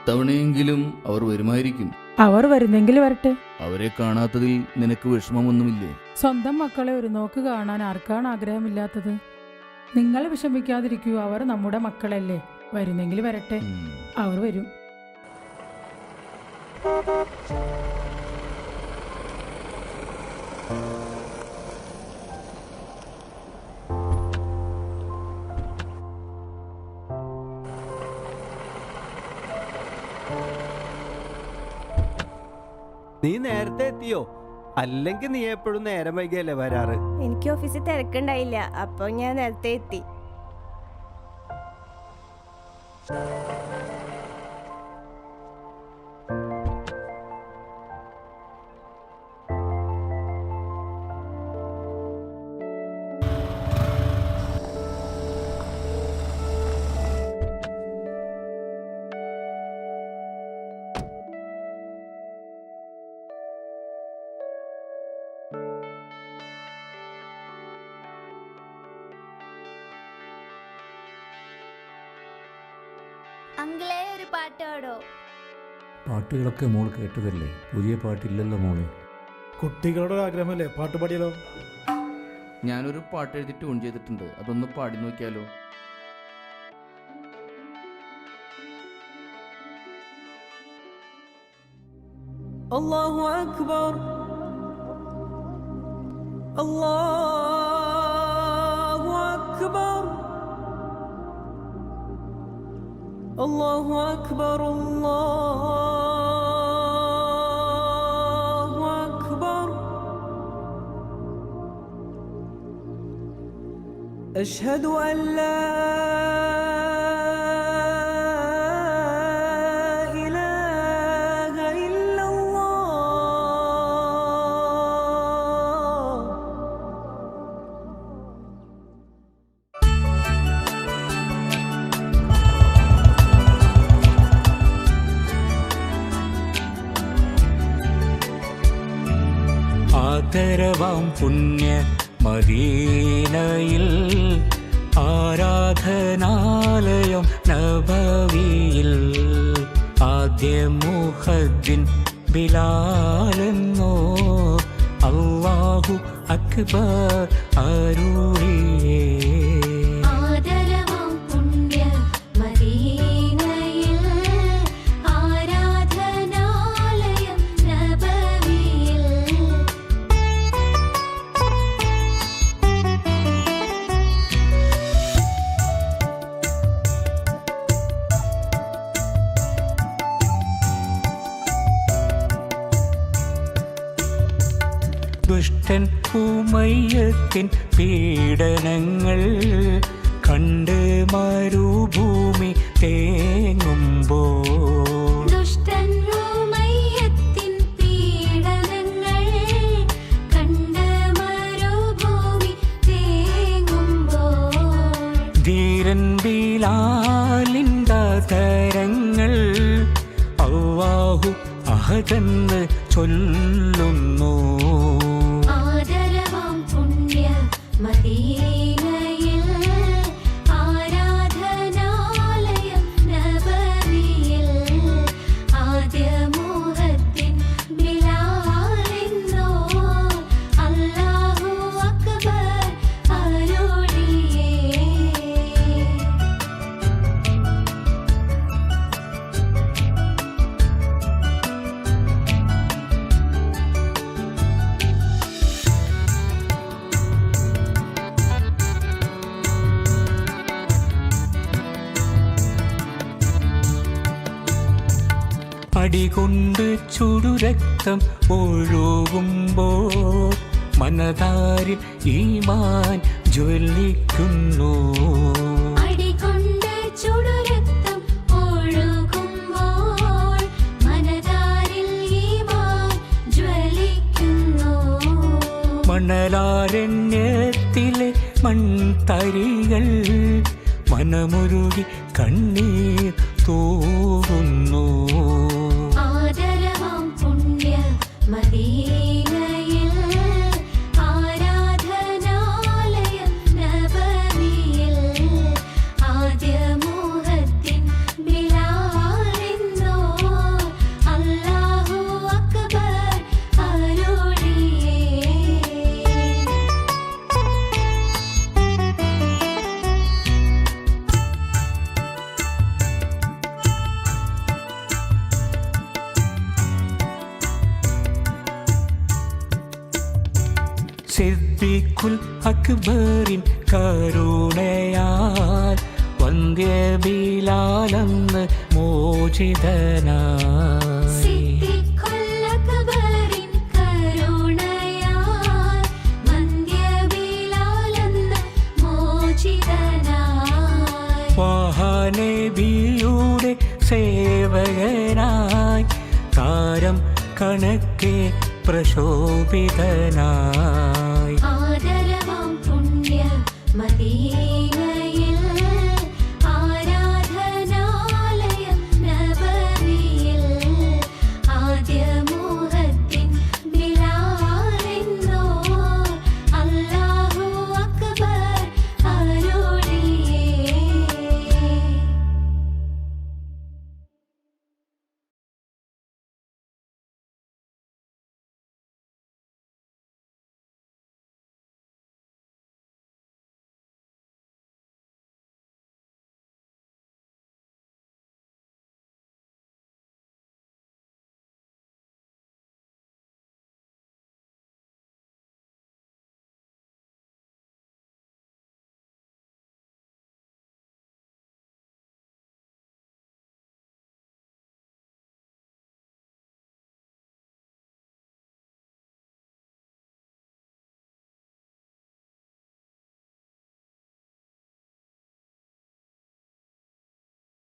ഇത്തവണയെങ്കിലും അവർ വരുമായിരിക്കും. അവർ വരുന്നെങ്കിൽ വരട്ടെ. അവരെ കാണാത്തതിൽ നിനക്ക് വിഷമമൊന്നുമില്ലേ? സ്വന്തം മക്കളെ ഒരു നോക്ക് കാണാൻ ആർക്കാണ് ആഗ്രഹമില്ലാത്തത്? നിങ്ങൾ വിഷമിക്കാതിരിക്കൂ, അവർ നമ്മുടെ മക്കളല്ലേ. വരുന്നെങ്കിൽ വരട്ടെ, അവർ വരും. നീ നേരത്തെ എത്തിയോ? അല്ലെങ്കിൽ നീ എപ്പോഴും നേരം വൈകിയല്ലേ വരാറ്? എനിക്ക് ഓഫീസിൽ തിരക്കുണ്ടായില്ല, അപ്പൊ ഞാൻ നേരത്തെ എത്തി. അങ്കിളെ, ഒരു പാട്ട് പാടോ? പാട്ടുകളൊക്കെ മോൾ കേട്ടതല്ലേ, പുതിയ പാട്ടില്ലല്ലോ മോളെ. കുട്ടികളുടെ ആഗ്രഹമല്ലേ, പാട്ട് പാടിയാലോ? ഞാനൊരു പാട്ട് എഴുതി ട്യൂൺ ചെയ്തിട്ടുണ്ട്, അതൊന്ന് പാടി നോക്കിയാലോ? അല്ലാഹു അക്ബർ, അല്ലാഹു അക്ബർ, അല്ലാഹു അക്ബർ, അല്ലാഹു അക്ബർ. അശ്ഹദു അൻ ലാ ഇലാഹ ഇല്ലല്ലാഹ്. ആദരവാം പുണ്യ മദീനയിൽ ആരാധനാലയം നബവിയിൽ ആദ്യ മുഹദ്ദിൻ ബിലാലെന്നോ അല്ലാഹു അക്ബർ അരുളിയേ. ദുഷ്ടൻ ഉമയ്യത്തിൻ പീഡനങ്ങൾ കണ്ട് മരുഭൂമി തേങ്ങുമ്പോൾ, ദുഷ്ടൻ ഉമയ്യത്തിൻ പീഡനങ്ങൾ കണ്ട് മരുഭൂമി തേങ്ങുമ്പോൾ, ധീരൻ ബിലാലിൻദാതരങ്ങൾ അല്ലാഹു അഹദെന്ന് ചൊല്ലുന്നു. ആദരവാം പുണ്യ മദീനയിൽ ആരാധനാലയം നബവിയിൽ ആദ്യ മുഹദ്ദിൻ ബിലാലെന്നോ അല്ലാഹു അക്ബർ അരുളിയേ. അടികൊണ്ട് ചുടുരക്തം ഒഴുകുമ്പോൾ മനതാരിൽ ഈമാൻ ജ്വലിക്കുന്നു. അടികൊണ്ട് ചുടുരക്തം ഒഴുകുമ്പോൾ മനതാരിൽ ഈമാൻ ജ്വലിക്കുന്നു. മണലാരണ്യത്തിലെ മൺതരികൾ മനമുരുകി കണ്ണീർ തൂകുന്നു. ആദരവാം പുണ്യ മദീനയിൽ ആരാധനാലയം നബവിയിൽ ആദ്യ മുഹദ്ദിൻ ബിലാലെന്നോ സിദ്ദീഖുൽ അക്ബറിൻ കരുണയാൽ വന്ധ്യ ബിലാലെന്ന് മോചിതനായി. സിദ്ദീഖുൽ അക്ബറിൻ കരുണയാൽ വന്ധ്യ ബിലാലെന്ന് മോചിതനായി. വാഹനബിയുടെ സേവകനായി താരം കണക്കെ പ്രശോഭിതനായി. ആദരവാം പുണ്യ മദീന